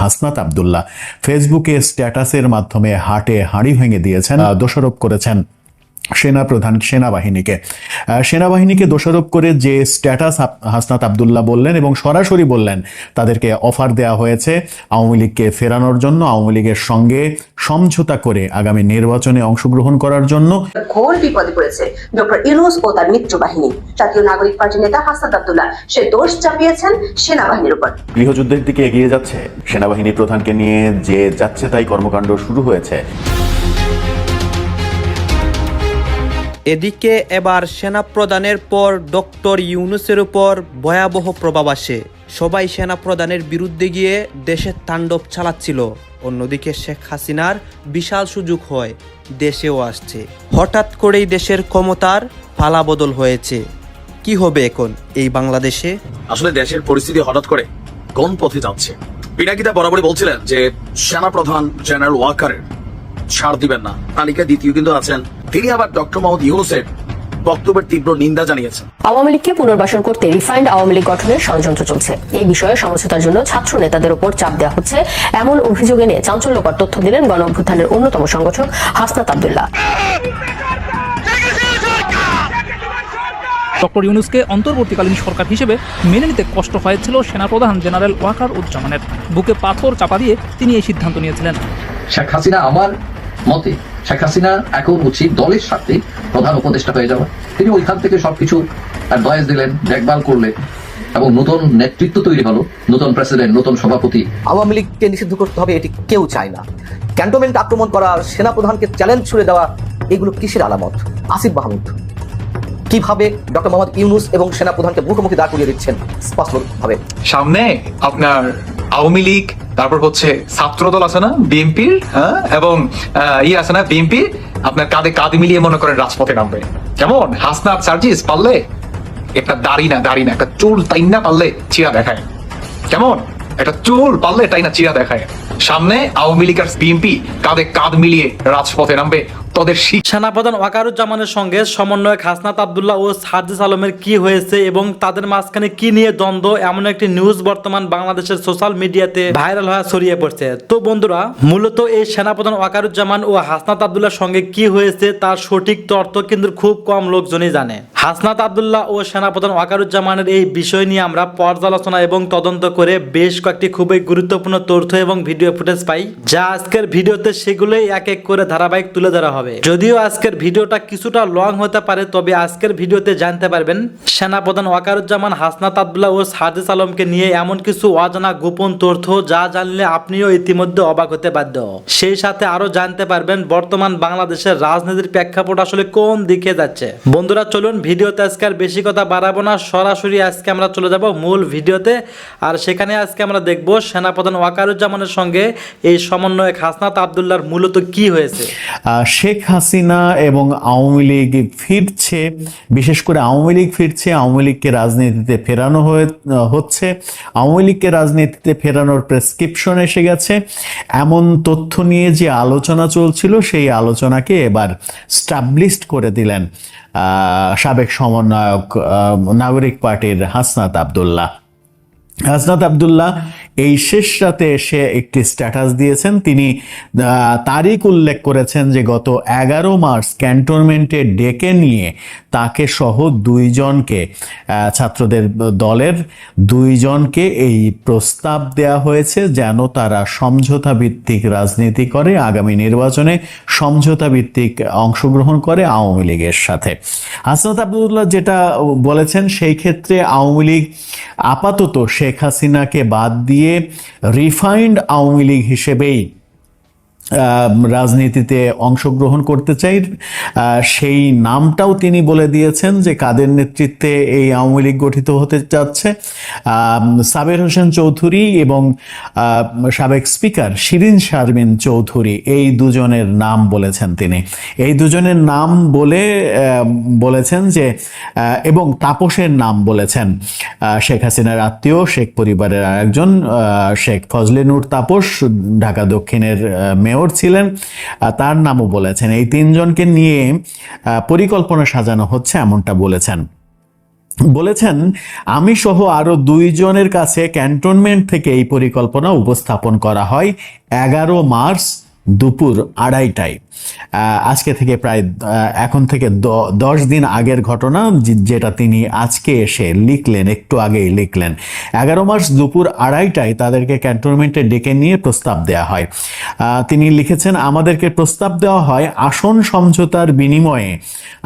হাসনাত আব্দুল্লাহ ফেসবুকে স্ট্যাটাসের মাধ্যমে হাটে হাঁড়ি ভেঙে দিয়েছেন, দোষারোপ করেছেন সেনাপ্রধান সেনাবাহিনীকে দোষারোপ করে যে স্ট্যাটাস হাসনাত আব্দুল্লাহ বললেন এবং সরাসরি বললেন তাদেরকে অফার দেওয়া হয়েছে আওয়ামী লীগকে ফেরানোর জন্য, আওয়ামী লীগের সঙ্গে সমঝোতা করে আগামী নির্বাচনে অংশগ্রহণ করার জন্য। ঘোর বিপদে পড়েছে ডক্টর ইউনূস ও তার মিত্র বাহিনী। জাতীয় নাগরিক পার্টির নেতা হাসনাত আব্দুল্লাহ সে দোষ চাপিয়েছেন সেনাবাহিনীর উপর। গৃহযুদ্ধের দিকে এগিয়ে যাচ্ছে সেনাবাহিনী প্রধানকে নিয়ে যে যাচ্ছে তাই কর্মকাণ্ড শুরু হয়েছে। এদিকে এবার সেনাপ্রধানের পর ডক্টর ইউনূসের উপর ভয়াবহ প্রভাব আসে। সবাই সেনাপ্রধানের বিরুদ্ধে গিয়ে দেশের তাণ্ডব চালাচ্ছিল। অন্যদিকে শেখ হাসিনার বিশাল সুযোগ হয়, দেশেও আসছে। হঠাৎ করেই দেশের ক্ষমতার পালাবদল হয়েছে। কি হবে এখন এই বাংলাদেশে? আসলে দেশের পরিস্থিতি হঠাৎ করে কোন পথে যাচ্ছে? পিনাকিদা বরাবরই বলছিলেন যে সেনাপ্রধান জেনারেল ওয়াকারের ছাড় দিবেন না। তালিকা দ্বিতীয় কিন্তু আছেন তিনি। আবার ডক্টর মোহাম্মদ ইউনূসের বক্তব্যের তীব্র নিন্দা জানিয়েছেন। আওয়ামী লীগকে পুনর্বাসন করতে রিফাইন্ড আওয়ামী লীগ গঠনের ষড়যন্ত্র চলছে। এই বিষয়ে সমঝোতার জন্য ছাত্র নেতাদের উপর চাপ দেওয়া হচ্ছে, এমন অভিযোগ এনে চাঞ্চল্যকর তথ্য দিলেন গণ অভ্যুত্থানের অন্যতম সংগঠক হাসনাত আব্দুল্লাহ। ডক্টর ইউনূসকে অন্তর্বর্তীকালীন সরকার হিসেবে মেনে নিতে কষ্ট হয়েছিল সেনাপ্রধান জেনারেল ওয়াকার উজ্জামানের। বুকে পাথর চাপা দিয়ে তিনি এই সিদ্ধান্ত নিয়েছিলেন। শেখ হাসিনা, আমার মতে শেখ হাসিনা এখন উচিত দলের সাথে প্রধান উপদেষ্টা হয়ে যাওয়া। তিনি ওইখান থেকে সবকিছু দয়েস দিলেন, দেখভাল করলেন এবং নতুন নেতৃত্ব তৈরি হলো, নতুন প্রেসিডেন্ট, নতুন সভাপতি। আওয়ামী লীগকে নিষিদ্ধ করতে হবে এটি কেউ চায় না। ক্যান্টনমেন্ট আক্রমণ করা, সেনাপ্রধানকে চ্যালেঞ্জ ছুড়ে দেওয়া, এগুলো কিসের আলামত? আসিফ মাহমুদ কিভাবে ডক্টর মোহাম্মদ ইউনূস এবং সেনাপ্রধানকে মুখোমুখি দাঁড় করিয়ে দিচ্ছেন স্পষ্টভাবে। সামনে আপনার আওয়ামী লীগ, তারপর হচ্ছে ছাত্রদল আছে না বিএনপির, এবং আছে না বিএনপি, আপনার কাঁধে কাঁধ মিলিয়ে মনে করেন রাজপথে নামবে। কেমন হাসনাত সার্জিস পারলে একটা দাড়ি না একটা চুল তাই না পারলে চিরা দেখায়। কেমন একটা চুল পারলে তাই না চিরা দেখায়। সামনে আওয়ামী লীগ আর বিএনপি কাঁধে কাঁধ মিলিয়ে রাজপথে নামবে। সেনাপ্রধান ওয়াকারুজ্জামানের সঙ্গে সমন্বয়ক হাসনাত আব্দুল্লাহ ও সার্জিস আলমের কি হয়েছে এবং তাদের মাঝখানে কি নিয়ে দ্বন্দ্ব, এমন একটি নিউজ বর্তমান বাংলাদেশের সোশ্যাল মিডিয়াতে ভাইরাল হয়ে ছড়িয়ে পড়ছে। তো বন্ধুরা, মূলত এই সেনাপ্রধান ওয়াকারুজ্জামান ও হাসনাত আব্দুল্লাহর সঙ্গে কি হয়েছে তার সঠিক তথ্য কিন্তু খুব কম লোকজনই জানে। হাসনাত আব্দুল্লাহ ও সেনাপ্রধান ওয়াকারুজ্জামানের এই বিষয় নিয়ে আমরা পর্যালোচনা এবং তদন্ত করে বেশ কয়েকটি খুবই গুরুত্বপূর্ণ তথ্য এবং ভিডিও ফুটেজ পাই, যা আজকের ভিডিওতে সেগুলোই এক এক করে ধারাবাহিক তুলে ধরা হবে। যদিও আজকের ভিডিওটা কিছুটা লং হতে পারে, তবে আজকের ভিডিওতে জানতে পারবেন সেনাপ্রধান ওয়াকারুজ্জামান, হাসনাত আব্দুল্লাহ ও সার্জিস আলমকে নিয়ে এমন কিছু অজানা গোপন তথ্য যা জানলে আপনিও ইতিমধ্যে অবাক হতে বাধ্য। সেই সাথে আরো জানতে পারবেন বর্তমান বাংলাদেশের রাজনীতির প্রেক্ষাপট আসলে কোন দিকে যাচ্ছে। বন্ধুরা চলুন, ভিডিওতে আজকে আর বেশি কথা বাড়াবো না, সরাসরি আজকে আমরা চলে যাব মূল ভিডিওতে। আর সেখানে আজকে আমরা দেখব সেনাপ্রধান ওয়াকারুজ্জামানের সঙ্গে এই সমন্বয়ক হাসনাত আব্দুল্লাহর মূলত কি হয়েছে। শেখ হাসিনা এবং আওয়ামী লীগ ফিরছে, বিশেষ করে আওয়ামী লীগ ফিরছে, আওয়ামী লীগকে রাজনীতিতে ফেরানো হচ্ছে, আওয়ামী লীগকে রাজনীতিতে ফেরানোর প্রেসক্রিপশন এসে গেছে, এমন তথ্য নিয়ে যে আলোচনা চলছিল সেই আলোচনাকে এবার স্টাবলিশড করে দিলেন সাবেক সমন্বয়ক নাগরিক পার্টির হাসনাত আব্দুল্লাহ। হাসনাত আব্দুল্লাহ এই শেষ রাতে এসে একটি স্ট্যাটাস দিয়েছেন। তিনি তারিখ উল্লেখ করেছেন যে গত 11 মার্চ ক্যান্টনমেন্টে ডেকে নিয়ে তাকে সহ দুইজনকে, ছাত্রদের দলের দুইজনকে এই প্রস্তাব দেয়া হয়েছে যেন তারা সমঝোতা ভিত্তিক রাজনীতি করে, আগামী নির্বাচনে সমঝোতা ভিত্তিক অংশগ্রহণ করে আওয়ামী লীগের সাথে। হাসনাত আব্দুল্লাহ যেটা বলেছেন সেই ক্ষেত্রে আওয়ামী লীগ আপাতত শেখ হাসিনাকে বাদ দিয়ে রিফাইন্ড আওয়ামী লীগ হিসেবেই রাজনীতিতে অংশগ্রহণ করতে চাই। সেই নামটাও তিনি বলে দিয়েছেন যে কাদের নেতৃত্বে এই আওয়ামী লীগ গঠিত হতে যাচ্ছে। সাবের হোসেন চৌধুরী এবং সাবেক স্পিকার শিরিন শারমিন চৌধুরী, এই দুজনের নাম বলেছেন তিনি। এই দুজনের নাম বলেছেন যে, এবং তাপসের নাম বলেছেন, শেখ হাসিনার আত্মীয় শেখ পরিবারের আরেকজন শেখ ফজলে নূর তাপস, ঢাকা দক্ষিণের মেয়র ছিলেন, তার নামও বলেছেন। এই তিনজনকে নিয়ে পরিকল্পনা সাজানো হচ্ছে এমনটা বলেছেন। বলেছেন, আমি সহ আরো 2 জনের কাছে ক্যান্টনমেন্ট থেকে এই পরিকল্পনা উপস্থাপন করা হয় 11 মার্চ দুপুর 2:30টায়। আজকে থেকে প্রায় এখন থেকে 10 দিন আগের ঘটনা, যেটা তিনি আজকে এসে লিখলেন, একটু আগেই লিখলেন। 11 মার্চ দুপুর 2:30টায় তাদেরকে ক্যান্টনমেন্টে ডেকে নিয়ে প্রস্তাব দেওয়া হয়। তিনি লিখেছেন, আমাদেরকে প্রস্তাব দেওয়া হয় আসন সমঝোতার বিনিময়ে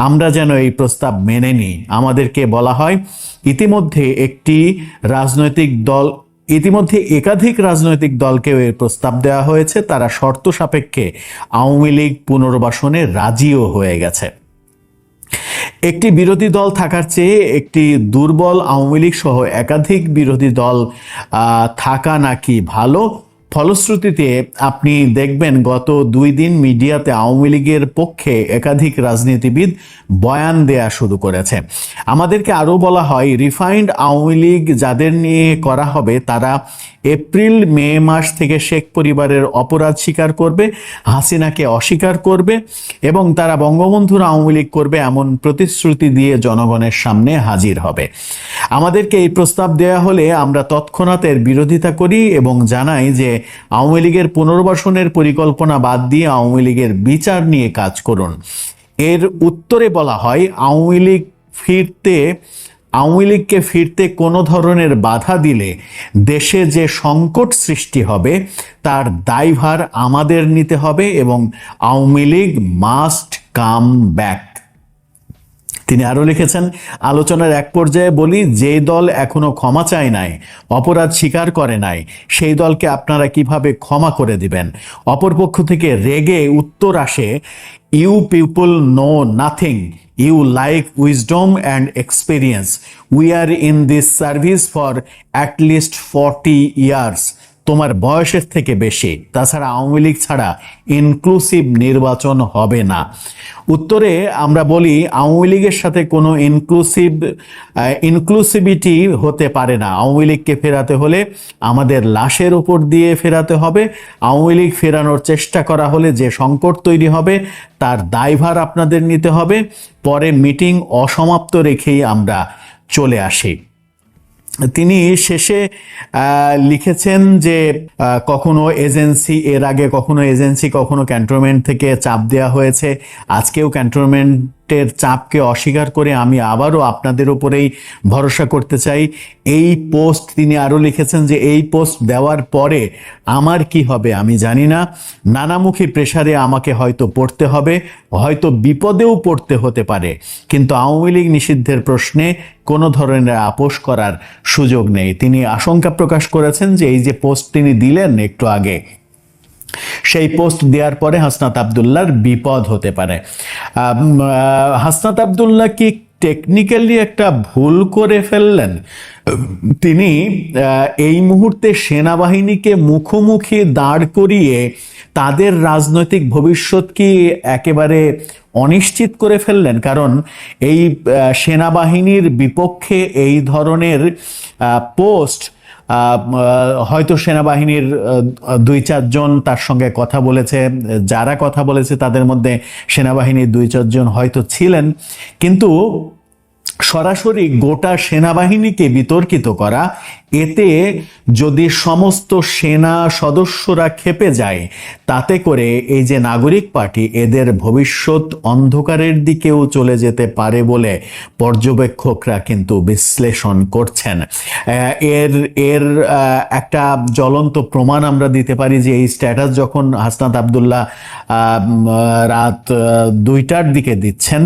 আমরা যেন এই প্রস্তাব মেনে নিই। আমাদেরকে বলা হয় ইতিমধ্যে একাধিক রাজনৈতিক দলকে এর প্রস্তাব দেওয়া হয়েছে, তারা শর্ত সাপেক্ষে আওয়ামী লীগ পুনর্বাসনে রাজিও হয়ে গেছে। একটি বিরোধী দল থাকার চেয়ে একটি দুর্বল আওয়ামী লীগ সহ একাধিক বিরোধী দল থাকা নাকি ভালো। ফলশ্রুতিতে আপনি দেখবেন গত 2 দিন মিডিয়াতে আওয়ামী লীগের পক্ষে একাধিক রাজনীতিবিদ বয়ান দেয়া শুরু করেছে। আমাদেরকে আরও বলা হয় রিফাইন্ড আওয়ামী লীগ যাদের নিয়ে করা হবে তারা এপ্রিল মে মাস থেকে শেখ পরিবারের অপরাধ স্বীকার করবে, হাসিনাকে অস্বীকার করবে এবং তারা বঙ্গবন্ধুর আওয়ামী লীগ করবে এমন প্রতিশ্রুতি দিয়ে জনগণের সামনে হাজির হবে। আমাদেরকে এই প্রস্তাব দেয়া হলে আমরা তৎক্ষণাৎ এর বিরোধিতা করি এবং জানাই যে আওয়ামী লীগের পুনর্বাসনের পরিকল্পনা বাদ দিয়ে আওয়ামী লীগের বিচার নিয়ে কাজ করুন। এর উত্তরে বলা হয় আওয়ামী লীগকে ফিরতে কোনো ধরনের বাধা দিলে দেশে যে সংকট সৃষ্টি হবে তার দায়ভার আমাদের নিতে হবে এবং Awami League must come back. তিনি আরো লিখেছেন, আলোচনার এক পর্যায়ে বলি, যে দল এখনো ক্ষমা চায় নাই, অপরাধ স্বীকার করে নাই, সেই দলকে আপনারা কিভাবে ক্ষমা করে দিবেন? অপরপক্ষ থেকে রেগে উত্তর আসে, you people know nothing, you like wisdom and experience, we are in this service for at least 40 years. তোমার বয়সের থেকে বেশি, তাছাড়া আওয়ামী লীগ ছাড়া ইনক্লুসিভ নির্বাচন হবে না। উত্তরে আমরা বলি আওয়ামী লীগের সাথে কোনো ইনক্লুসিভিটি হতে পারে না। আওয়ামী লীগকে ফেরাতে হলে আমাদের লাশের উপর দিয়ে ফেরাতে হবে। আওয়ামী লীগ ফেরানোর চেষ্টা করা হলে যে সংকট তৈরি হবে তার দায়ভার আপনাদের নিতে হবে। পরে মিটিং অসমাপ্ত রেখেই আমরা চলে আসি। তিনি শেষে লিখেছেন যে কখনো এজেন্সি, এর আগে কখনো এজেন্সি, কখনো ক্যান্টনমেন্ট থেকে চাপ দেওয়া হয়েছে, আজকেও ক্যান্টনমেন্টের চাপকে অস্বীকার করে আমি আবারও আপনাদের উপরেই ভরসা করতে চাই। এই পোস্ট তিনি আরও লিখেছেন যে এই পোস্ট দেওয়ার পরে আমার কি হবে আমি জানি না, নানামুখী প্রেসারে আমাকে হয়তো পড়তে হবে, হয়তো বিপদেও পড়তে হতে পারে, কিন্তু আওয়ামী লীগ নিষিদ্ধের প্রশ্নে কোনো ধরনের আপোষ করার সুযোগ নেই। তিনি আশঙ্কা প্রকাশ করেছেন যে এই যে পোস্ট তিনি দিলেন একটু আগে, সেই পোস্ট দেওয়ার পরে হাসনাত আব্দুল্লাহর বিপদ হতে পারে। হাসনাত আব্দুল্লাহ কি টেকনিক্যালি একটা ভুল করে ফেললেন? তিনি এই মুহূর্তে সেনাবাহিনীকে মুখোমুখি দাঁড় করিয়ে তাদের রাজনৈতিক ভবিষ্যৎ কি একেবারে অনিশ্চিত করে ফেললেন? কারণ এই সেনাবাহিনীর বিপক্ষে এই ধরনের পোস্ট হয়তো সেনাবাহিনীর 2-4 জন তার সঙ্গে কথা বলেছে, যারা কথা বলেছে তাদের মধ্যে সেনাবাহিনীর 2-4 জন হয়তো ছিলেন, কিন্তু সরাসরি গোটা সেনাবাহিনীকে বিতর্কিত করা, এতে যদি সমস্ত সেনা সদস্যরা ক্ষেপে যায় তাতে করে এই যে নাগরিক পার্টি এদের ভবিষ্যৎ অন্ধকারের দিকেও চলে যেতে পারে বলে পর্যবেক্ষকরা কিন্তু বিশ্লেষণ করছেন। এর একটা জ্বলন্ত প্রমাণ আমরা দিতে পারি যে এই স্ট্যাটাস যখন হাসনাত আব্দুল্লাহ রাত 2টার দিকে দিচ্ছেন,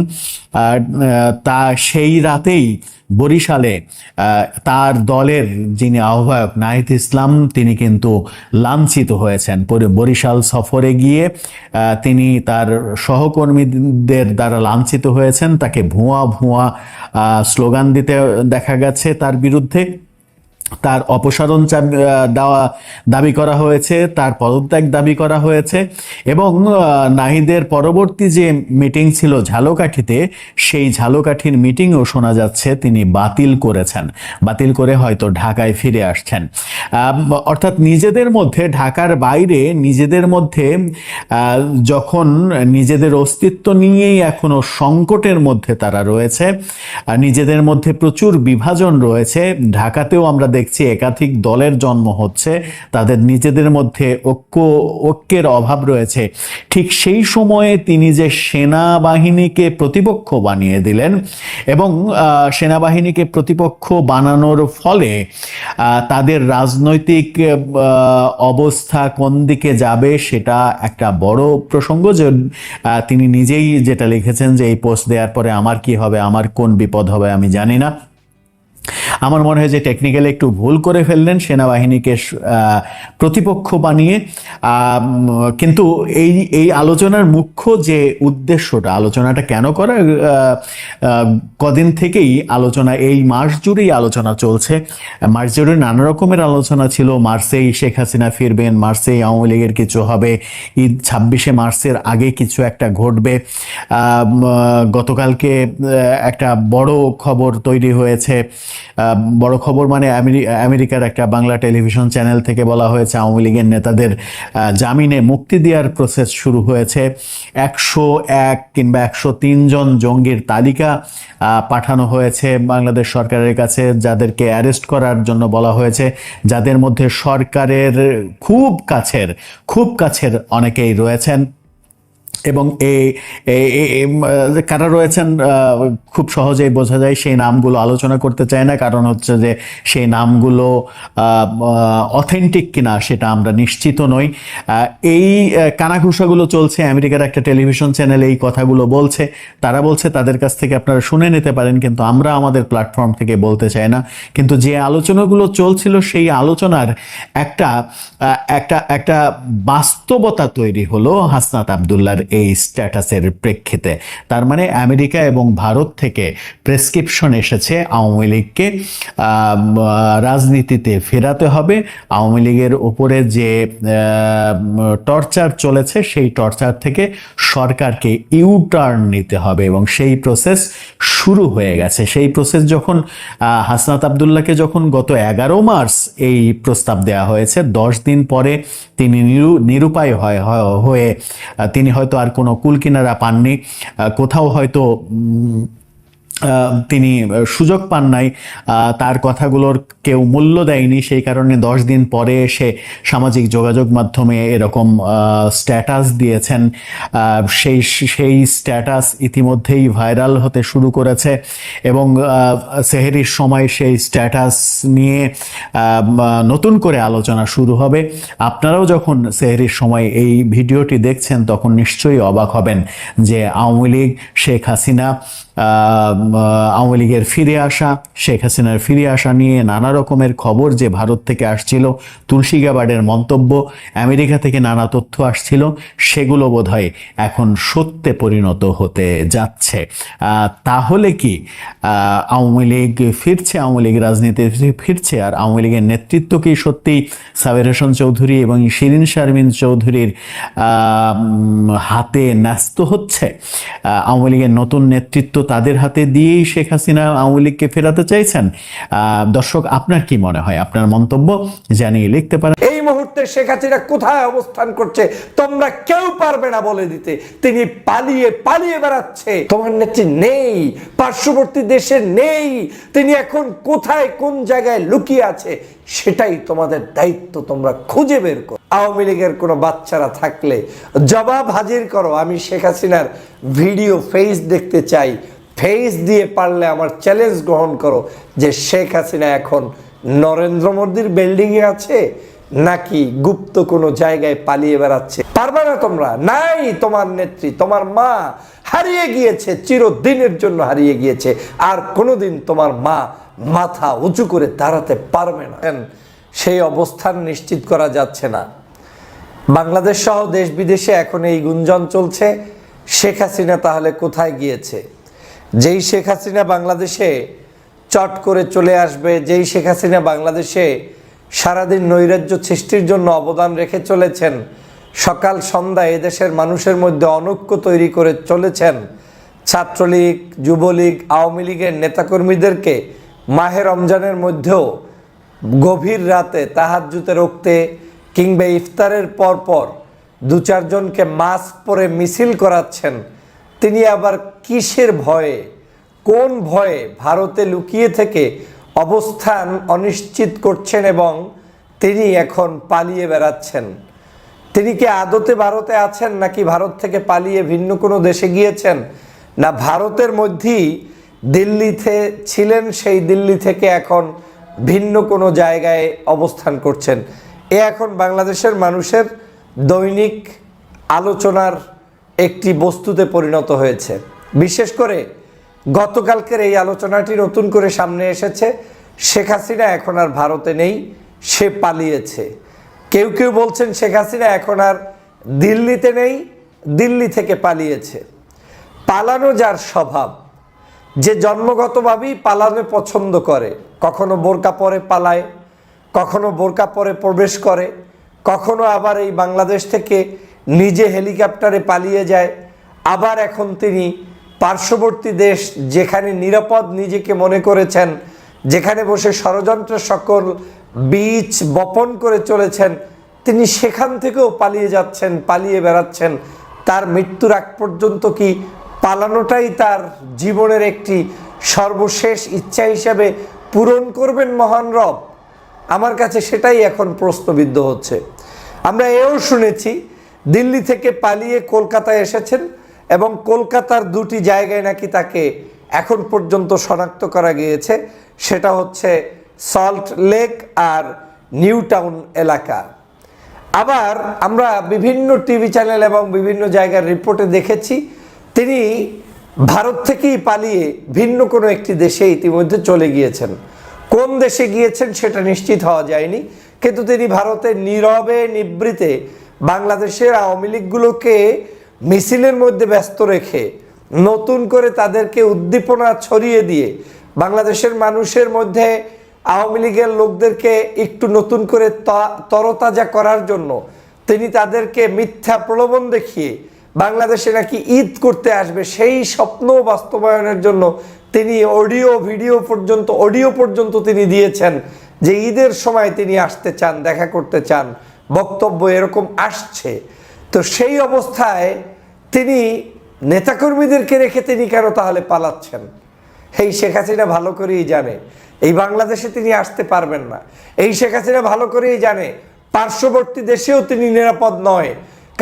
তা সেই রাতেই বরিশালে তার দলের যিনি আহ্বায়ক নাহিদ ইসলাম তিনি কিন্তু লাঞ্ছিত হয়েছেন। বরিশাল সফরে গিয়ে তিনি তার সহকর্মীদের দ্বারা লাঞ্ছিত হয়েছেন, তাকে ভুয়া ভুয়া স্লোগান দিতে দেখা গেছে তার বিরুদ্ধে। তার অপসারণ দাবি করা হয়েছে, তার পদত্যাগ দাবি করা হয়েছে এবং নাহিদের পরবর্তী যে মিটিং ছিল ঝালকাঠিতে, সেই ঝালকাঠির মিটিংও শোনা যাচ্ছে তিনি বাতিল করেছেন, বাতিল করে হয়তো ঢাকায় ফিরে আসছেন। অর্থাৎ নিজেদের মধ্যে, ঢাকার বাইরে নিজেদের মধ্যে যখন নিজেদের অস্তিত্ব নিয়েই এখনো সংকটের মধ্যে তারা রয়েছে, নিজেদের মধ্যে প্রচুর বিভাজন রয়েছে, ঢাকাতেও আমরা দেখছি একাধিক দলের জন্ম হচ্ছে, তাদের নিজেদের মধ্যে ঐক্যের অভাব রয়েছে। ঠিক সেই সময়ে তিনি যে সেনাবাহিনীকে প্রতিপক্ষ বানিয়ে দিলেন এবং সেনাবাহিনীকে প্রতিপক্ষ বানানোর ফলে তাদের রাজনৈতিক অবস্থা কোন দিকে যাবে সেটা একটা বড় প্রসঙ্গ। যে তিনি নিজেই যেটা লিখেছেন যে এই পোস্ট দেওয়ার পরে আমার কি হবে, আমার কোন বিপদ হবে আমি জানি না। আমার মনে হয় যে টেকনিক্যালি একটু ভুল করে ফেললেন সেনাবাহিনীকে প্রতিপক্ষ বানিয়ে। কিন্তু এই আলোচনার মুখ্য যে উদ্দেশ্যটা, আলোচনাটা কেন করা, কদিন থেকেই আলোচনা, এই মাস জুড়েই আলোচনা চলছে, মাস জুড়ে নানা রকমের আলোচনা ছিল। মার্চেই শেখ হাসিনা ফিরবেন, মার্চেই আওয়ামী লীগের কিছু হবে, ঈদ 26শে মার্চের আগে কিছু একটা ঘটবে। গতকালকে একটা বড় খবর তৈরি হয়েছে, বড় খবর মানে আমেরিকার একটা বাংলা টেলিভিশন চ্যানেল থেকে বলা হয়েছে আওয়ামী লীগের নেতাদের জামিনে মুক্তি দেওয়ার প্রসেস শুরু হয়েছে। 101 কিংবা 103 জন জঙ্গির তালিকা পাঠানো হয়েছে বাংলাদেশ সরকারের কাছে, যাদেরকে অ্যারেস্ট করার জন্য বলা হয়েছে, যাদের মধ্যে সরকারের খুব কাছের অনেকেই রয়েছেন। এবং কারা রয়েছেন খুব সহজেই বোঝা যায়, সেই নামগুলো আলোচনা করতে চায় না, কারণ হচ্ছে যে সেই নামগুলো অথেন্টিক কিনা সেটা আমরা নিশ্চিত নই। এই কানাঘুষাগুলো চলছে, আমেরিকার একটা টেলিভিশন চ্যানেলে এই কথাগুলো বলছে, তারা বলছে তাদের কাছ থেকে আপনারা শুনে নিতে পারেন, কিন্তু আমরা আমাদের প্ল্যাটফর্ম থেকে বলতে চাই না। কিন্তু যে আলোচনাগুলো চলছিল সেই আলোচনার একটা বাস্তবতা তৈরি হলো হাসনাত আব্দুল্লাহর এই স্ট্যাটাসের প্রেক্ষিতে। তার মানে আমেরিকা এবং ভারত থেকে প্রেসক্রিপশন এসেছে আওয়ামী লীগকে রাজনীতিতে ফেরাতে হবে, আওয়ামী লীগের উপরে যে টর্চার চলেছে সেই টর্চার থেকে সরকারকে ইউটার্ন নিতে হবে এবং সেই প্রসেস শুরু হয়ে গেছে। সেই প্রসেস যখন হাসনাত আব্দুল্লাহকে যখন গত 11 মার্চ এই প্রস্তাব দেওয়া হয়েছে, 10 দিন পরে তিনি নিরুপায় হয়ে তিনি হয়তো আর কোনো কুলকিনারা পাননি, কোথাও হয়তো তিনি সুযোগ পান নাই, তার কথাগুলোর কেউ মূল্য দেয়নি, সেই কারণে 10 দিন পরে এসে সামাজিক যোগাযোগ মাধ্যমে এরকম স্ট্যাটাস দিয়েছেন। সেই স্ট্যাটাস ইতিমধ্যেই ভাইরাল হতে শুরু করেছে এবং সেহরির সময় সেই স্ট্যাটাস নিয়ে নতুন করে আলোচনা শুরু হবে। আপনারাও যখন সেহরির সময় এই ভিডিওটি দেখছেন তখন নিশ্চয়ই অবাক হবেন যে আওয়ামী লীগ, শেখ হাসিনা, আওয়ামী লীগের ফিরে আসা, শেখ হাসিনার ফিরে আসা নিয়ে নানা রকমের খবর যে ভারত থেকে আসছিল, তুলসী গাবার্ডের মন্তব্য, আমেরিকা থেকে নানা তথ্য আসছিল, সেগুলো বোধহয় এখন সত্যে পরিণত হতে যাচ্ছে। তাহলে কি আওয়ামী লীগ ফিরছে, আওয়ামী লীগ রাজনীতি ফিরছে, আর আওয়ামী লীগের নেতৃত্ব কি সত্যিই সাবের হোসেন চৌধুরী এবং শিরিন শারমিন চৌধুরীর হাতে ন্যস্ত হচ্ছে? আওয়ামী লীগের নতুন নেতৃত্ব তাদের হাতে দিয়েই শেখ হাসিনা আওয়ামী লীগকে ফেরাতে চাইছেন? দর্শক, আপনার কি মনে হয়? আপনার মন্তব্য জানিয়ে লিখতে পারেন। এই মুহূর্তে শেখ হাসিনা কোথায় অবস্থান করছে তোমরা কেউ পারবে না বলে দিতে। তিনি পালিয়ে বেড়াচ্ছে, তোমার নেত্রী নেই, পার্শ্ববর্তী দেশে নেই, তিনি এখন কোথায় কোন জায়গায় লুকিয়ে আছে সেটাই তোমাদের দায়িত্ব, তোমরা খুঁজে বের করো। আওয়ামী লীগের কোনো বাচ্চারা থাকলে জবাব হাজির করো। আমি শেখ হাসিনার ভিডিও ফেস দেখতে চাই, ফেস দিয়ে পারলে আমার চ্যালেঞ্জ গ্রহণ করো যে শেখ হাসিনা এখন নরেন্দ্র মোদীর বিল্ডিংয়ে আছে নাকি গুপ্ত কোনো জায়গায় পালিয়ে বেড়াচ্ছে। পারবে না তোমরা, নাই তোমার নেত্রী, তোমার মা হারিয়ে গিয়েছে, চিরদিনের জন্য হারিয়ে গিয়েছে, আর কোনোদিন তোমার মা মাথা উঁচু করে দাঁড়াতে পারবে না। সেই অবস্থান নিশ্চিত করা যাচ্ছে না। বাংলাদেশ সহ দেশ বিদেশে এখন এই গুঞ্জন চলছে, শেখ হাসিনা তাহলে কোথায় গিয়েছে? যেই শেখ হাসিনা বাংলাদেশে চট করে চলে আসবে, যেই শেখ হাসিনা বাংলাদেশে সারাদিন নৈরাজ্য সৃষ্টির জন্য অবদান রেখে চলেছেন, সকাল সন্ধ্যা এদেশের মানুষের মধ্যে অনৈক্য তৈরি করে চলেছেন, ছাত্রলীগ, যুবলীগ, আওয়ামী লীগের নেতাকর্মীদেরকে মাহে রমজানের মধ্যেও গভীর রাতে তাহাজ্জুদে রক্তে কিংবা ইফতারের পরপর 2-4 জনকে মাস্ক পরে মিছিল করাচ্ছেন, তিনি আবার কিসের ভয়ে, কোন ভয়ে ভারতে লুকিয়ে থেকে অবস্থান অনিশ্চিত করছেন এবং তিনি এখন পালিয়ে বেড়াচ্ছেন? তিনি কি আদতে ভারতে আছেন নাকি ভারত থেকে পালিয়ে ভিন্ন কোনো দেশে গিয়েছেন, না ভারতের মধ্যেই দিল্লিতে ছিলেন, সেই দিল্লি থেকে এখন ভিন্ন কোনো জায়গায় অবস্থান করছেন? এ এখন বাংলাদেশের মানুষের দৈনিক আলোচনার একটি বস্তুতে পরিণত হয়েছে। বিশেষ করে গতকালকের এই আলোচনাটি নতুন করে সামনে এসেছে, শেখ হাসিনা এখন আর ভারতে নেই, সে পালিয়েছে। কেউ কেউ বলছেন শেখ হাসিনা এখন আর দিল্লিতে নেই, দিল্লি থেকে পালিয়েছে। পালানো যার স্বভাব, যে জন্মগতভাবেই পালানো পছন্দ করে, কখনো বোরকা পরে পালায়, কখনো বোরকা পরে প্রবেশ করে, কখনো আবার এই বাংলাদেশ থেকে নিজে হেলিকপ্টারে পালিয়ে যায়, আবার এখন তিনি পার্শ্ববর্তী দেশ যেখানে নিরাপদ নিজেকে মনে করেছেন, যেখানে বসে ষড়যন্ত্রের সকল বীজ বপন করে চলেছেন, তিনি সেখান থেকেও পালিয়ে যাচ্ছেন, পালিয়ে বেড়াচ্ছেন। তার মৃত্যুর আগ পর্যন্ত কি পালানোটাই তার জীবনের একটি সর্বশেষ ইচ্ছা হিসাবে পূরণ করবেন মহান রব? আমার কাছে সেটাই এখন প্রশ্নবিদ্ধ হচ্ছে। আমরা এও শুনেছি দিল্লি থেকে পালিয়ে কলকাতায় এসেছেন এবং কলকাতার 2টি জায়গায় নাকি তাকে এখন পর্যন্ত শনাক্ত করা গিয়েছে, সেটা হচ্ছে সল্ট লেক আর নিউ টাউন এলাকা। আবার আমরা বিভিন্ন টিভি চ্যানেল এবং বিভিন্ন জায়গার রিপোর্টে দেখেছি তিনি ভারত থেকেই পালিয়ে ভিন্ন কোনো একটি দেশে ইতিমধ্যে চলে গিয়েছেন। কোন দেশে গিয়েছেন সেটা নিশ্চিত হওয়া যায়নি, কিন্তু তিনি ভারতের নীরবে নিবৃতে বাংলাদেশের আওয়ামী লীগগুলোকে মিছিলের মধ্যে ব্যস্ত রেখে, নতুন করে তাদেরকে উদ্দীপনা ছড়িয়ে দিয়ে বাংলাদেশের মানুষের মধ্যে আওয়ামী লীগের লোকদেরকে একটু নতুন করে তরতাজা করার জন্য তিনি তাদেরকে মিথ্যা প্রলোভন দেখিয়ে বাংলাদেশে নাকি ঈদ করতে আসবে, সেই স্বপ্ন বাস্তবায়নের জন্য তিনি অডিও পর্যন্ত তিনি দিয়েছেন যে ঈদের সময় তিনি আসতে চান, দেখা করতে চান, বক্তব্য এরকম আসছে। তো সেই অবস্থায় তিনি নেতাকর্মীদেরকে রেখে তিনি কেন তাহলে পালাচ্ছেন? এই শেখ হাসিনা ভালো করেই জানে এই বাংলাদেশে তিনি আসতে পারবেন না। এই শেখ হাসিনা ভালো করেই জানে পার্শ্ববর্তী দেশেও তিনি নিরাপদ নয়,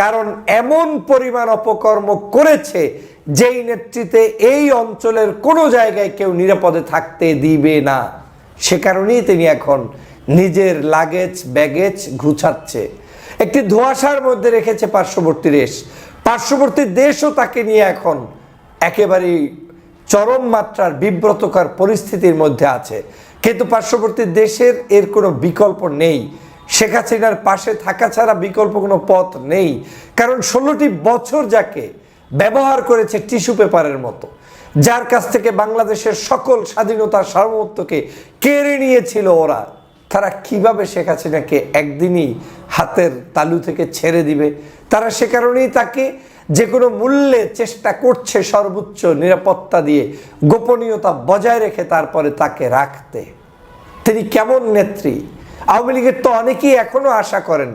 কারণ এমন পরিমাণ অপকর্ম করেছে যেই নেতৃত্বে এই অঞ্চলের কোনো জায়গায় কেউ নিরাপদে থাকতে দিবে না। সে কারণেই তিনি এখন নিজের লাগেজ ব্যাগেজ গুছাচ্ছে, একটি ধোঁয়াশার মধ্যে রেখেছে পার্শ্ববর্তী দেশও তাকে নিয়ে এখন একেবারেই চরম মাত্রার বিব্রতকর পরিস্থিতির মধ্যে আছে। কিন্তু পার্শ্ববর্তী দেশের এর কোনো বিকল্প নেই, শেখ হাসিনার পাশে থাকা ছাড়া বিকল্প কোনো পথ নেই। কারণ 16টি বছর যাকে ব্যবহার করেছে টিস্যু পেপারের মতো, যার কাছ থেকে বাংলাদেশের সকল স্বাধীনতা সার্বভৌমত্বকে কেড়ে নিয়েছিল ওরা, তারা কিভাবে শেখ হাসিনাকে একদিনই হাতের তালু থেকে ছেড়ে দিবে? তারা সে কারণেই তাকে যে কোনো মূল্যে চেষ্টা করছে সর্বোচ্চ নিরাপত্তা দিয়ে, গোপনীয়তা বজায় রেখে তারপরে তাকে রাখতে। তিনি কেমন নেত্রী? আওয়ামী লীগের তো অনেকেই এখনো আশা করেন,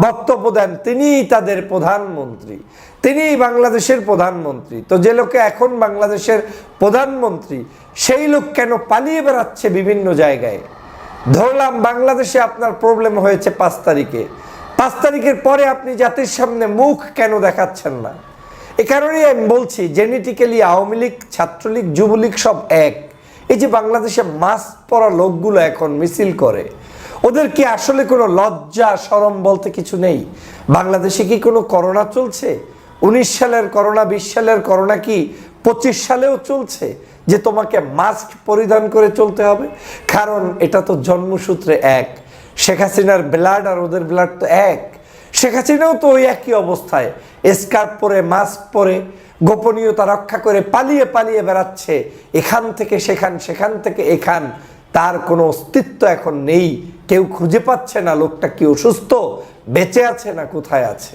বক্তব্য দেন তিনিই তাদের প্রধানমন্ত্রী, তিনিই বাংলাদেশের প্রধানমন্ত্রী। তো যে লোকে এখন বাংলাদেশের প্রধানমন্ত্রী, সেই লোক কেন পালিয়ে বেড়াচ্ছে বিভিন্ন জায়গায়? ধরলাম বাংলাদেশে আপনার প্রবলেম হয়েছে 5 তারিখে, 5 তারিখের পরে আপনি জাতির সামনে মুখ কেন দেখাচ্ছেন না? এ কারণেই আমি বলছি জেনেটিক্যালি আওয়ামী লীগ, ছাত্রলীগ, যুবলীগ সব এক। এই যে বাংলাদেশে মাস্ক পরা লোকগুলো এখন মিছিল করে, ওদের কি আসলে কোনো লজ্জা শরম বলতে কিছু নেই? বাংলাদেশে কি কোনো করোনা চলছে? 19 সালের করোনা, 20 সালের করোনা কি 25 সালেও চলছে যে তোমাকে মাস্ক পরিধান করে চলতে হবে? কারণ এটা তো জন্মসূত্রে এক। শেখ হাসিনার ব্লাড আর ওদের ব্লাড তো এক। শেখ হাসিনাও তো ওই একই অবস্থায়, স্কার্ফ পরে, মাস্ক পরে, গোপনীয়তা রক্ষা করে পালিয়ে পালিয়ে বেড়াচ্ছে, এখান থেকে সেখান, সেখান থেকে এখান। তার কোনো অস্তিত্ব এখন নেই, কেউ খুঁজে পাচ্ছে না লোকটা কি অসুস্থ, বেঁচে আছে না কোথায় আছে।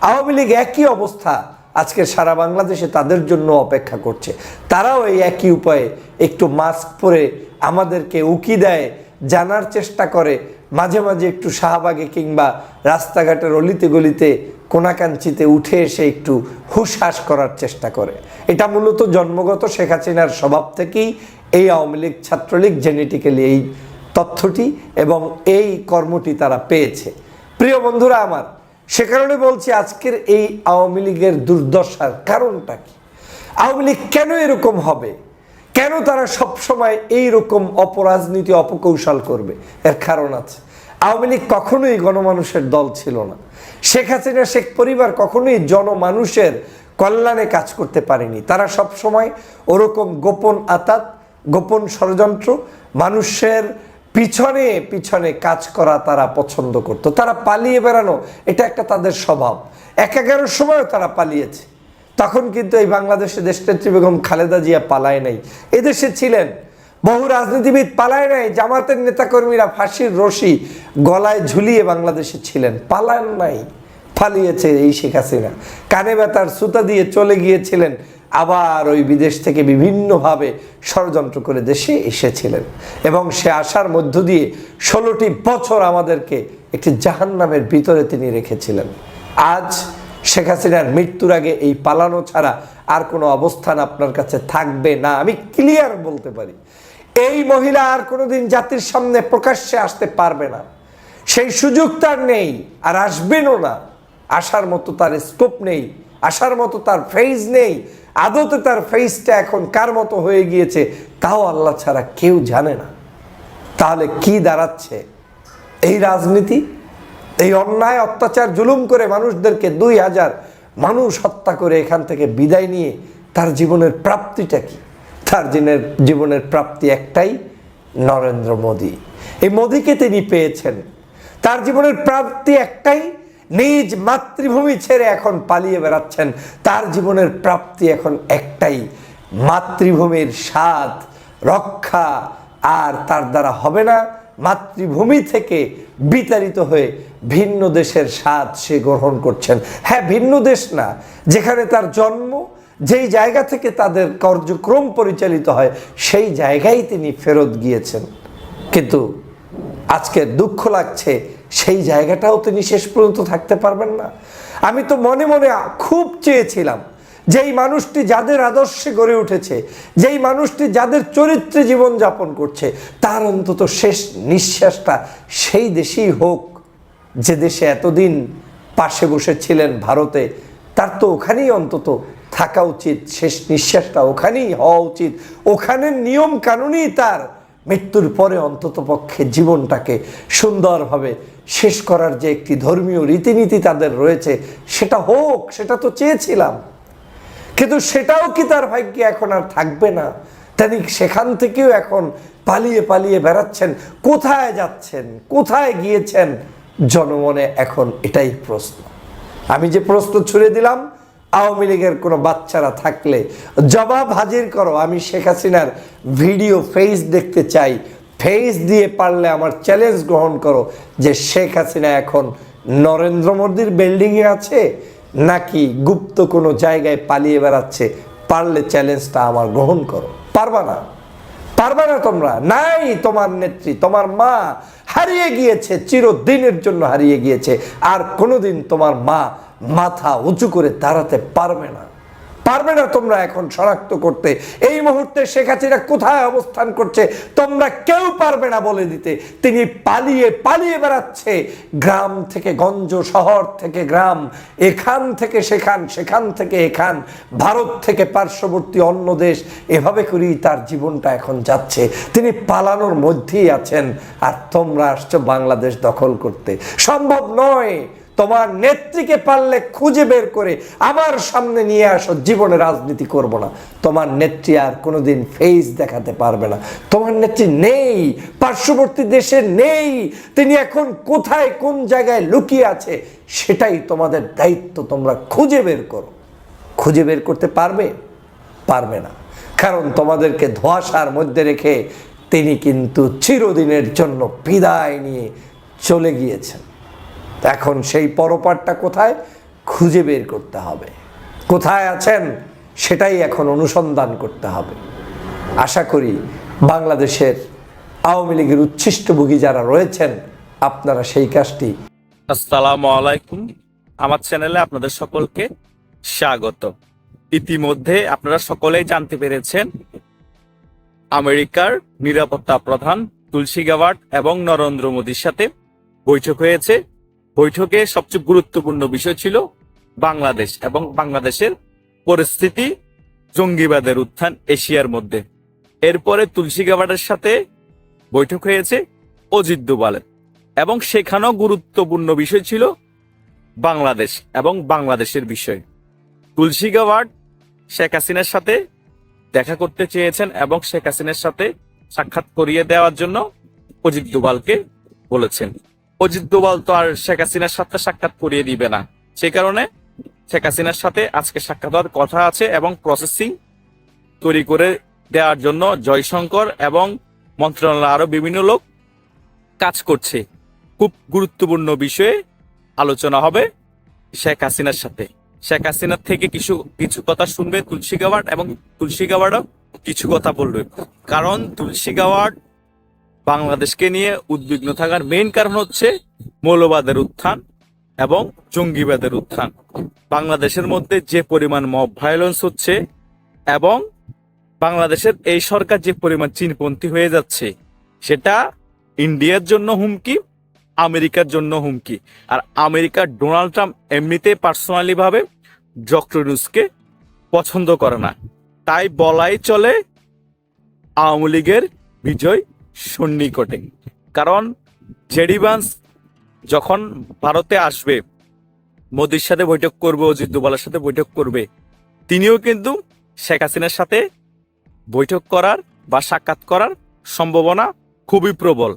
আওয়ামী লীগ একই অবস্থা, আজকে সারা বাংলাদেশে তাদের জন্য অপেক্ষা করছে। তারাও এই একই উপায়ে একটু মাস্ক পরে আমাদেরকে উকি দেয়, জানার চেষ্টা করে, মাঝে মাঝে একটু শাহবাগে কিংবা রাস্তাঘাটের অলিতে গলিতে কোনাকাঞ্চিতে উঠে এসে একটু হুশহাস করার চেষ্টা করে। এটা মূলত জন্মগত শেখ হাসিনার স্বভাব থেকেই এই আওয়ামী লীগ ছাত্রলীগ জেনেটিক্যালি এই তথ্যটি এবং এই কর্মটি তারা পেয়েছে। প্রিয় বন্ধুরা আমার, সে কারণে বলছি আজকের এই আওয়ামী লীগের দুর্দশার কারণটা কি? আওয়ামী লীগ কেন এরকম হবে? কেন তারা সবসময় এইরকম অপরাজনীতি অপকৌশল করবে? এর কারণ আছে। আওয়ামী লীগ কখনোই গণমানুষের দল ছিল না। শেখ হাসিনা শেখ পরিবার কখনোই জনমানুষের কল্যাণে কাজ করতে পারেনি। তারা সবসময় ওরকম গোপন আতাত, গোপন ষড়যন্ত্র, মানুষের পিছনে পিছনে কাজ করা তারা পছন্দ করত। তারা পালিয়ে বেড়ানো, এটা একটা তাদের স্বভাব। ১১ সময়ও তারা পালিয়েছে। তখন কিন্তু এই বাংলাদেশে দেশনেত্রী বেগম খালেদা জিয়া পালায় নাই, এদেশে ছিলেন। বহু রাজনীতিবিদ পালায় নাই, জামাতের নেতাকর্মীরা ফাঁসির রশি গলায় ঝুলিয়ে বাংলাদেশে ছিলেন, পালান নাই, পালিয়েছে এই শেখ হাসিনা। কানে ব্যথার সুতা দিয়ে চলে গিয়েছিলেন, আবার ওই বিদেশ থেকে বিভিন্নভাবে ষড়যন্ত্র করে দেশে এসেছিলেন এবং সে আসার মধ্য দিয়ে 16টি বছর আমাদেরকে একটি জাহান্নামের ভিতরে তিনি রেখেছিলেন। আজ শেখ হাসিনার মৃত্যুর আগে এই পালানো ছাড়া আর কোনো অবস্থান আপনার কাছে থাকবে না, আমি ক্লিয়ার বলতে পারি। এই মহিলা আর কোনোদিন জাতির সামনে প্রকাশ্যে আসতে পারবে না, সেই সুযোগ তার নেই, আর আসবেনও না। আসার মতো তার স্কোপ নেই, আসার মতো তার ফেজ নেই। আদতে তার ফেসটা এখন কার মতো হয়ে গিয়েছে তাও আল্লাহ ছাড়া কেউ জানে না। তাহলে কি দাঁড়াচ্ছে এই রাজনীতি? এই অন্যায়, অত্যাচার, জুলুম করে মানুষদেরকে 2000 মানুষ হত্যা করে এখান থেকে বিদায় নিয়ে তার জীবনের প্রাপ্তিটা কি? তার জীবনের প্রাপ্তি একটাই, নরেন্দ্র মোদী। এই মোদীকে তিনি পেয়েছেন। তার জীবনের প্রাপ্তি একটাই, নিজ মাতৃভূমি ছেড়ে এখন পালিয়ে বেড়াচ্ছেন। তার জীবনের প্রাপ্তি এখন একটাই, মাতৃভূমির স্বাদ রক্ষা আর তার দ্বারা হবে না। মাতৃভূমি থেকে বিতাড়িত হয়ে ভিন্ন দেশের স্বাদ সে গ্রহণ করছেন। হ্যাঁ, ভিন্ন দেশ না, যেখানে তার জন্ম, যেই জায়গা থেকে তাদের কার্যক্রম পরিচালিত হয়, সেই জায়গায় তিনি ফেরত গিয়েছেন। কিন্তু আজকে দুঃখ লাগছে, সেই জায়গাটাও তিনি শেষ পর্যন্ত থাকতে পারবেন না। আমি তো মনে মনে খুব চেয়েছিলাম যেই মানুষটি যাদের আদর্শে গড়ে উঠেছে, যেই মানুষটি যাদের চরিত্রে জীবনযাপন করছে, তার অন্তত শেষ নিঃশ্বাসটা সেই দেশেই হোক যে দেশে এতদিন পাশে বসেছিলেন ভারতে। তার তো ওখানেই অন্তত থাকা উচিত, শেষ নিঃশ্বাসটা ওখানেই হওয়া উচিত। ওখানের নিয়ম কানুনই তার মৃত্যুর পরে অন্তত পক্ষে জীবনটাকে সুন্দরভাবে শেষ করার যে একটি ধর্মীয় রীতিনীতি তাদের রয়েছে, সেটা হোক, সেটা তো চেয়েছিলাম। কিন্তু সেটাও কি তার ভাগ্যে এখন আর থাকবে না? তিনি সেখান থেকেও এখন পালিয়ে পালিয়ে বেড়াচ্ছেন। কোথায় যাচ্ছেন, কোথায় গিয়েছেন? জনমনে এখন এটাই প্রশ্ন। আমি যে প্রশ্ন ছুড়ে দিলাম, আওয়ামী লীগের কোনো বাচ্চারা থাকলে জবাব হাজির করো। আমি শেখ হাসিনার ভিডিও ফেস দেখতে চাই। ফেস দিয়ে পারলে আমার চ্যালেঞ্জ গ্রহণ করো যে শেখ হাসিনা এখন নরেন্দ্র মোদীর বিল্ডিংয়ে আছে নাকি গুপ্ত কোনো জায়গায় পালিয়ে বেড়াচ্ছে। পারলে চ্যালেঞ্জটা আমার গ্রহণ করো। পারবা না, পারবা না তোমরা। নাই তোমার নেত্রী, তোমার মা হারিয়ে গিয়েছে, চিরদিনের জন্য হারিয়ে গিয়েছে। আর কোনোদিন তোমার মা মাথা উঁচু করে দাঁড়াতে পারবে না, পারবে না তোমরা এখন শনাক্ত করতে এই মুহূর্তে শেখ হাসিনা কোথায় অবস্থান করছে। তোমরা কেউ পারবে না বলে দিতে। তিনি পালিয়ে পালিয়ে বেড়াচ্ছে, গ্রাম থেকে গঞ্জ, শহর থেকে গ্রাম, এখান থেকে সেখান, সেখান থেকে এখান, ভারত থেকে পার্শ্ববর্তী অন্য দেশ, এভাবে করেই তার জীবনটা এখন যাচ্ছে। তিনি পালানোর মধ্যেই আছেন, আর তোমরা আসছো বাংলাদেশ দখল করতে। সম্ভব নয়। তোমার নেত্রীকে পারলে খুঁজে বের করে আমার সামনে নিয়ে আসো, জীবনে রাজনীতি করব না। তোমার নেত্রী আর কোনোদিন ফেস দেখাতে পারবে না। তোমার নেত্রী নেই, পার্শ্ববর্তী দেশে নেই, তিনি এখন কোথায় কোন জায়গায় লুকিয়ে আছে সেটাই তোমাদের দায়িত্ব। তোমরা খুঁজে বের করো। খুঁজে বের করতে পারবে? পারবে না, কারণ তোমাদেরকে ধোঁয়াশার মধ্যে রেখে তিনি কিন্তু চিরদিনের জন্য বিদায় নিয়ে চলে গিয়েছেন। এখন সেই পরপারটা কোথায় খুঁজে বের করতে হবে, কোথায় আছেন সেটাই এখন অনুসন্ধান করতে হবে। আশা করি বাংলাদেশের আওয়ামী লীগের উচ্ছিষ্টভোগী যারা রয়েছেন আপনারা সেই কাজটি। আসসালামু আলাইকুম, আমার চ্যানেলে আপনাদের সকলকে স্বাগত। ইতিমধ্যে আপনারা সকলেই জানতে পেরেছেন আমেরিকার নিরাপত্তা প্রধান তুলসী গাবার্ড এবং নরেন্দ্র মোদীর সাথে বৈঠক হয়েছে। বৈঠকে সবচেয়ে গুরুত্বপূর্ণ বিষয় ছিল বাংলাদেশ এবং বাংলাদেশের পরিস্থিতি, জঙ্গিবাদের উত্থান এশিয়ার মধ্যে। এরপরে তুলসী গাবার্ডের সাথে বৈঠক হয়েছে অজিত দোভালের এবং সেখানেও গুরুত্বপূর্ণ বিষয় ছিল বাংলাদেশ এবং বাংলাদেশের বিষয়। তুলসী গাবার্ড শেখ হাসিনার সাথে দেখা করতে চেয়েছেন এবং শেখ হাসিনার সাথে সাক্ষাৎ করিয়ে দেওয়ার জন্য অজিত দোভালকে বলেছেন। অজিত দোভাল তো আর শেখ হাসিনার সাথে সাক্ষাৎ করিয়ে দিবে না, সেই কারণে শেখ হাসিনার সাথে আজকে সাক্ষাৎ হওয়ার কথা আছে এবং প্রসেসিং তৈরি করে দেওয়ার জন্য জয়শঙ্কর এবং মন্ত্রণালয় আরো বিভিন্ন লোক কাজ করছে। খুব গুরুত্বপূর্ণ বিষয়ে আলোচনা হবে শেখ হাসিনার সাথে। শেখ হাসিনার থেকে কিছু কথা শুনবে তুলসী গাবার্ড এবং তুলসী গাবার্ডও কিছু কথা বলবে। কারণ তুলসী গাবার্ড বাংলাদেশকে নিয়ে উদ্বিগ্ন থাকার মেইন কারণ হচ্ছে মৌলবাদের উত্থান এবং জঙ্গিবাদের উত্থান। বাংলাদেশের মধ্যে যে পরিমাণ মব ভায়োলেন্স হচ্ছে এবং বাংলাদেশের এই সরকার যে পরিমাণ চীনপন্থী হয়ে যাচ্ছে, সেটা ইন্ডিয়ার জন্য হুমকি, আমেরিকার জন্য হুমকি। আর আমেরিকার ডোনাল্ড ট্রাম্প এমনিতে পার্সোনালি ভাবে ডক্টর ইউনূসকে পছন্দ করে না। তাই বলাই চলে আওয়ামী লীগের বিজয় সন্নিকটে। কারণ জেডি ভান্স যখন ভারতে আসবে, মোদির সাথে বৈঠক করবে, অজিত দোভালের সাথে বৈঠক করবে, তিনিও কিন্তু শেখ হাসিনার সাথে বৈঠক করার বা সাক্ষাৎ করার সম্ভাবনা খুবই প্রবল।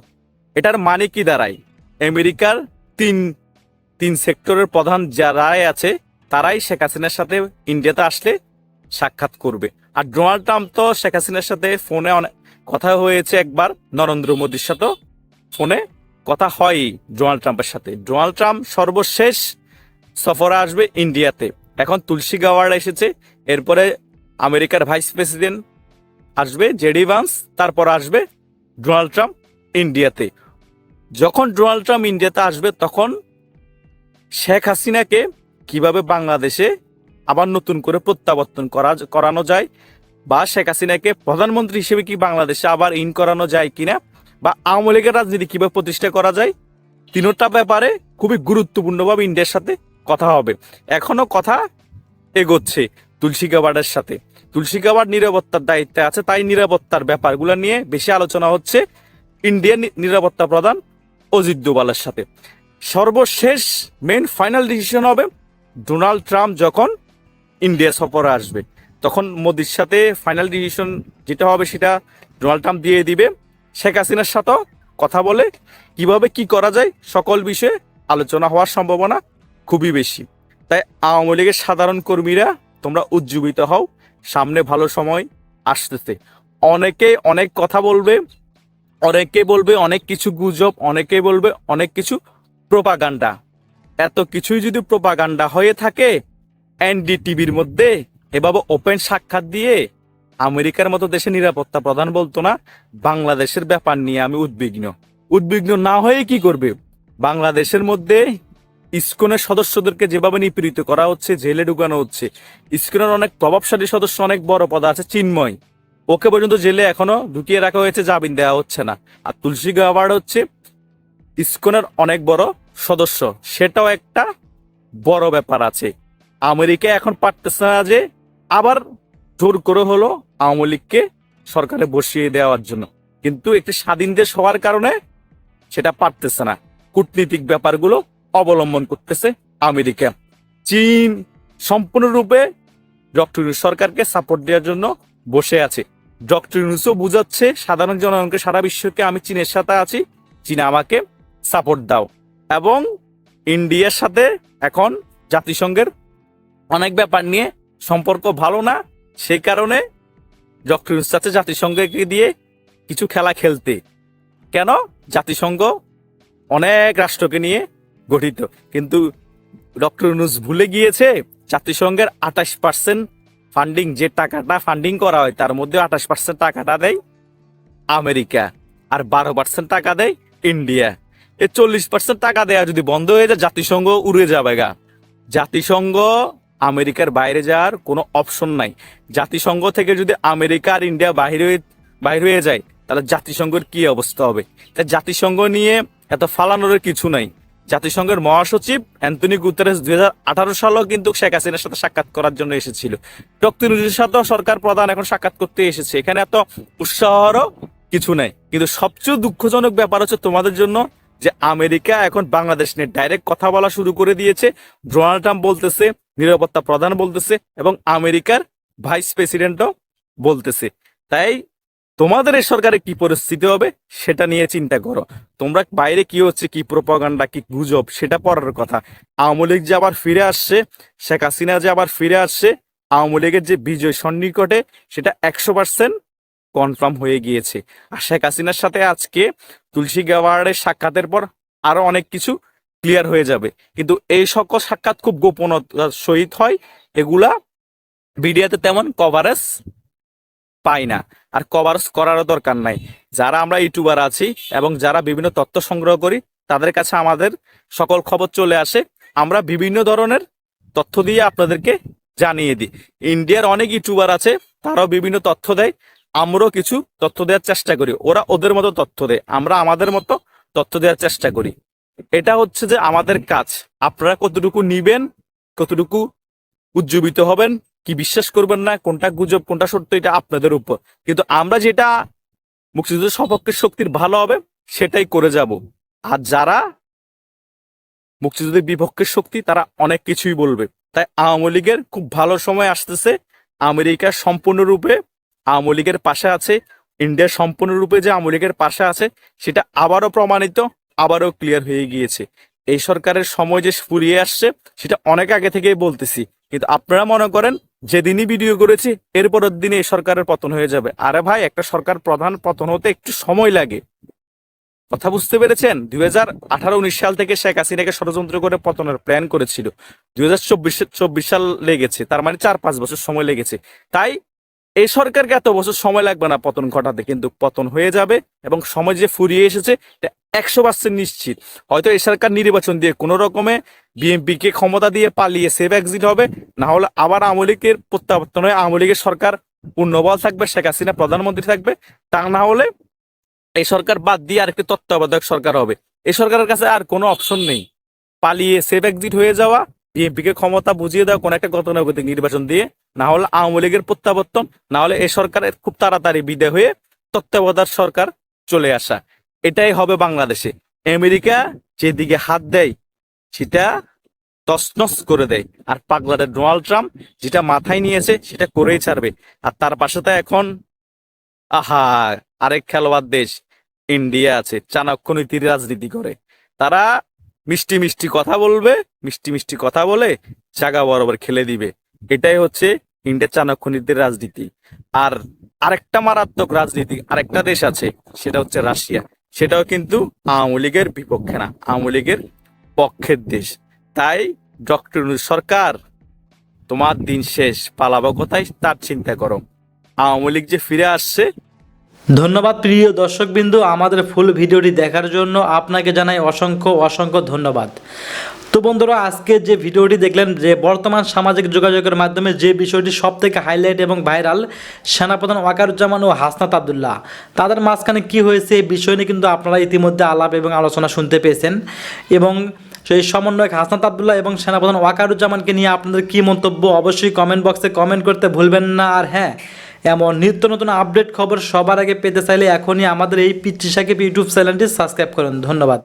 এটার মানে কি দাঁড়ায়? আমেরিকার তিন সেক্টরের প্রধান যারাই আছে তারাই শেখ হাসিনার সাথে ইন্ডিয়াতে আসলে সাক্ষাৎ করবে। আর ডোনাল্ড ট্রাম্প তো শেখ হাসিনার সাথে ফোনে অনেক কথা হয়েছে, একবার নরেন্দ্র মোদীর সাথেও ফোনে কথা হয় ডোনাল্ড ট্রাম্পের সাথে। ডোনাল্ড ট্রাম্প সর্বশেষ সফরে আসবে ইন্ডিয়াতে। এখন তুলসী গাবার্ড এসেছে, এরপরে আমেরিকার ভাইস প্রেসিডেন্ট আসবে জেডি ভান্স, তারপর আসবে ডোনাল্ড ট্রাম্প ইন্ডিয়াতে। যখন ডোনাল্ড ট্রাম্প ইন্ডিয়াতে আসবে তখন শেখ হাসিনাকে কিভাবে বাংলাদেশে আবার নতুন করে প্রত্যাবর্তন করানো যায়, বা শেখ হাসিনাকে প্রধানমন্ত্রী হিসেবে কি বাংলাদেশে আবার ইন করানো যায় কিনা, বা আওয়ামী লীগের রাজনীতি কিভাবে প্রতিষ্ঠা করা যায়, তিনটা ব্যাপারে খুবই গুরুত্বপূর্ণভাবে ইন্ডিয়ার সাথে কথা হবে। এখনো কথা এগোচ্ছে তুলসী গাবার্ডের সাথে। তুলসী গাবার্ড নিরাপত্তার দায়িত্বে আছে, তাই নিরাপত্তার ব্যাপারগুলো নিয়ে বেশি আলোচনা হচ্ছে ইন্ডিয়ার নিরাপত্তা প্রধান অজিত দোভালের সাথে। সর্বশেষ মেন ফাইনাল ডিসিশন হবে ডোনাল্ড ট্রাম্প যখন ইন্ডিয়া সফরে আসবে, তখন মোদির সাথে ফাইনাল ডিসিশন যেটা হবে সেটা ডোনাল্ড ট্রাম্প দিয়ে দিবে। শেখ হাসিনার সাথেও কথা বলে কিভাবে কি করা যায় সকল বিষয়ে আলোচনা হওয়ার সম্ভাবনা খুবই বেশি। তাই আওয়ামী লীগের সাধারণ কর্মীরা তোমরা উজ্জীবিত হও, সামনে ভালো সময় আসতেছে। অনেকে অনেক কথা বলবে, অনেকে বলবে অনেক কিছু গুজব, অনেকে বলবে অনেক কিছু প্রোপাগান্ডা। এত কিছুই যদি প্রোপাগান্ডা হয়ে থাকে, এনডিটিভির মধ্যে এভাবে ওপেন সাক্ষাৎ দিয়ে আমেরিকার মতো দেশের নিরাপত্তা প্রধান বলতো না বাংলাদেশের ব্যাপার নিয়ে আমি উদ্বিগ্ন না হয়ে কি করবে? বাংলাদেশের মধ্যে ইসকনের সদস্যদেরকে যেভাবে নিপীড়িত করা হচ্ছে, জেলে ঢুকানো হচ্ছে। ইসকনের অনেক প্রভাবশালী সদস্য, অনেক বড় পদ আছে, চিন্ময়, ওকে পর্যন্ত জেলে এখনো ঢুকিয়ে রাখা হয়েছে, জামিন দেওয়া হচ্ছে না। আর তুলসী গাবার্ড হচ্ছে ইসকনের অনেক বড় সদস্য, সেটাও একটা বড় ব্যাপার আছে। আমেরিকা এখন পারতেছে না যে আবার জোর করে হলো আওয়ামী লীগকে সরকারে বসিয়ে দেওয়ার জন্য, কিন্তু একটি স্বাধীন দেশ হওয়ার কারণে সেটা পারতেছে না। কূটনীতিক ব্যাপারগুলো অবলম্বন করতেছে আমেরিকা। চীন সম্পূর্ণরূপে ডক্টর ইউনূস সরকারকে সাপোর্ট দেওয়ার জন্য বসে আছে। ডক্টর ইউনূসও বুঝাচ্ছে সাধারণ জনগণকে, সারা বিশ্বকে, আমি চীনের সাথে আছি, চীন আমাকে সাপোর্ট দাও। এবং ইন্ডিয়ার সাথে এখন জাতিসংঘের অনেক ব্যাপার নিয়ে সম্পর্ক ভালো না, সেই কারণে ডক্টর ইউনূস চাচ্ছে জাতিসংঘকে দিয়ে কিছু খেলা খেলতে। কেন? জাতিসংঘ অনেক রাষ্ট্রকে নিয়ে গঠিত, কিন্তু ডক্টর ইউনূস ভুলে গিয়েছে জাতিসংঘের 28% ফান্ডিং, যে টাকাটা ফান্ডিং করা হয় তার মধ্যে 28% টাকাটা দেয় আমেরিকা, আর 12% টাকা দেয় ইন্ডিয়া। এই 40% টাকা দেয়া যদি বন্ধ হয়ে যায় জাতিসংঘ উড়ে যাবে গা। জাতিসংঘ আমেরিকার বাইরে যাওয়ার কোনো অপশন নাই। জাতিসংঘ থেকে যদি আমেরিকা আর ইন্ডিয়া বাইরে হয়ে যায় তাহলে জাতিসংঘের কি অবস্থা হবে? তাই জাতিসংঘ নিয়ে এত ফালানোর কিছু নাই। জাতিসংঘের মহাসচিব অ্যান্টনি গুতেরেস 2018 সালেও কিন্তু শেখ হাসিনার সাথে সাক্ষাৎ করার জন্য এসেছিল। ডক্টর ইউনূসের সাথেও সরকার প্রধান এখন সাক্ষাৎ করতে এসেছে। এখানে এত উৎসাহরও কিছু নাই। কিন্তু সবচেয়ে দুঃখজনক ব্যাপার হচ্ছে তোমাদের জন্য যে আমেরিকা এখন বাংলাদেশ নিয়ে ডাইরেক্ট কথা বলা শুরু করে দিয়েছে। ডোনাল্ড ট্রাম্প বলতেছে, নিরাপত্তা প্রধান বলতেছে, এবং আমেরিকার ভাইস প্রেসিডেন্টও বলতেছে। তাই তোমাদের এই সরকারে কি পরিস্থিতি হবে সেটা নিয়ে চিন্তা করো। তোমরা বাইরে কি হচ্ছে, কি প্রোপাগান্ডা, কি গুজব, সেটা পরের কথা। আওয়ামী লীগ যে আবার ফিরে আসছে, শেখ হাসিনা যে আবার ফিরে আসছে, আওয়ামী লীগের যে বিজয় সন্নিকটে সেটা 100% কনফার্ম হয়ে গিয়েছে। আর শেখ হাসিনার সাথে আজকে তুলসী গাওয়ারের সাক্ষাতের পর আরো অনেক কিছু ক্লিয়ার হয়ে যাবে। কিন্তু এই সকল সাক্ষাৎ খুব গোপনতার সহিত হয়, এগুলা মিডিয়াতে তেমন কভারেজ পাই না, আর কভারেজ করারও দরকার নাই। যারা আমরা ইউটিউবার আছি এবং যারা বিভিন্ন তথ্য সংগ্রহ করি তাদের কাছে আমাদের সকল খবর চলে আসে। আমরা বিভিন্ন ধরনের তথ্য দিয়ে আপনাদেরকে জানিয়ে দিই। ইন্ডিয়ার অনেক ইউটিউবার আছে, তারাও বিভিন্ন তথ্য দেয়, আমরাও কিছু তথ্য দেওয়ার চেষ্টা করি। ওরা ওদের মতো তথ্য দেয়, আমরা আমাদের মতো তথ্য দেওয়ার চেষ্টা করি। এটা হচ্ছে যে আমাদের কাজ। আপনারা কতটুকু নিবেন, কতটুকু উজ্জীবিত হবেন, কি বিশ্বাস করবেন না, কোনটা গুজব কোনটা সত্য, এটা আপনাদের উপর। কিন্তু আমরা যেটা মুক্তিযুদ্ধের সপক্ষের শক্তির ভালো হবে সেটাই করে যাব। আর যারা মুক্তিযুদ্ধের বিপক্ষের শক্তি তারা অনেক কিছুই বলবে। তাই আওয়ামী লীগের খুব ভালো সময় আসতেছে। আমেরিকা সম্পূর্ণরূপে আওয়ামী লীগের পাশে আছে, ইন্ডিয়া সম্পূর্ণরূপে যে আওয়ামী লীগের পাশে আছে সেটা আবারও প্রমাণিত, আবারও ক্লিয়ার হয়ে গিয়েছে। এই সরকারের সময় যে ফুরিয়ে আসছে সেটা অনেক আগে থেকেই বলতেছি, কিন্তু আপনারা মনে করেন যেদিনই ভিডিও করেছি এরপরের দিনে এই সরকারের পতন হয়ে যাবে। আরে ভাই, একটা সরকার প্রধান পতন হতে একটু সময় লাগে, কথা বুঝতে পেরেছেন? 2018-19 সাল থেকে শেখ হাসিনাকে ষড়যন্ত্র করে পতনের প্ল্যান করেছিল। 2024 সাল লেগেছে, তার মানে 4-5 বছর সময় লেগেছে। তাই এই সরকারকে এত বছর সময় লাগবে না পতন ঘটাতে, কিন্তু পতন হয়ে যাবে। এবং সময় যে ফুরিয়ে এসেছে এটা 100% নিশ্চিত। হয়তো এই সরকার নির্বাচন দিয়ে কোনো রকমে বিএনপিকে ক্ষমতা দিয়ে পালিয়ে সেভ এক্সিট হবে, না হলে আবার আওয়ামী লীগের প্রত্যাবর্তন হয়ে আওয়ামী লীগের সরকার পূর্ণবল থাকবে, শেখ হাসিনা প্রধানমন্ত্রী থাকবে। তা না হলে এই সরকার বাদ দিয়ে আরেকটি তত্ত্বাবধায়ক সরকার হবে। এই সরকারের কাছে আর কোনো অপশন নেই, পালিয়ে সেভ এক্সিট হয়ে যাওয়া, বিএনপিকে ক্ষমতা বুঝিয়ে দেওয়া কোন একটা গতানুগতিক নির্বাচন দিয়ে, না হলে আওয়ামী লীগের প্রত্যাবর্তন, না হলে এই সরকারের খুব তাড়াতাড়ি বিদায় হয়ে তত্ত্বাবধায়ক সরকার চলে আসা। এটাই হবে বাংলাদেশে। আমেরিকা যেদিকে হাত দেয় সেটা তছনছ করে দেয়, আর পাগলাদের ডোনাল্ড ট্রাম্প যেটা মাথায় নিয়েছে সেটা করেই ছাড়বে। আর তার পাশে তো এখন আরেক খেলোয়াড় দেশ ইন্ডিয়া আছে, চাণক্য নীতির রাজনীতি করে। তারা মিষ্টি মিষ্টি কথা বলবে, মিষ্টি মিষ্টি কথা বলে জায়গা বরাবর খেলে দিবে। এটাই হচ্ছে ইন্ডিয়ার চাণক্য নীতির রাজনীতি। আর আরেকটা মারাত্মক রাজনীতি আরেকটা দেশ আছে, সেটা হচ্ছে রাশিয়া। সেটাও কিন্তু আওয়ামী লীগের বিপক্ষে না, আওয়ামী লীগের পক্ষের দেশ। তাই ডক্টর ইউনূস সরকার, তোমার দিন শেষ, পালাবো কোথায় তার চিন্তা করো। আওয়ামী লীগ যে ফিরে আসছে। ধন্যবাদ প্রিয় দর্শকবিন্দু, আমাদের ফুল ভিডিওটি দেখার জন্য আপনাকে জানাই অসংখ্য অসংখ্য ধন্যবাদ। তো বন্ধুরা, আজকে যে ভিডিওটি দেখলেন, যে বর্তমান সামাজিক যোগাযোগের মাধ্যমে যে বিষয়টি সব থেকে হাইলাইট এবং ভাইরাল, সেনাপ্রধান ওয়াকারুজ্জামান ও হাসনাত আবদুল্লাহ তাদের মাঝখানে কি হয়েছে এই বিষয় নিয়ে কিন্তু আপনারা ইতিমধ্যে আলাপ এবং আলোচনা শুনতে পেয়েছেন। এবং সেই সমন্বয়ক হাসনাত আবদুল্লাহ এবং সেনাপ্রধান ওয়াকারুজ্জামানকে নিয়ে আপনাদের কি মন্তব্য অবশ্যই কমেন্ট বক্সে কমেন্ট করতে ভুলবেন না। আর হ্যাঁ, এমন নিত্য নতুন আপডেট খবর সবার আগে পেতে চাইলে এখনই আমাদের এই পিচ্চি সাকিব ইউটিউব চ্যানেলটি সাবস্ক্রাইব করুন। ধন্যবাদ।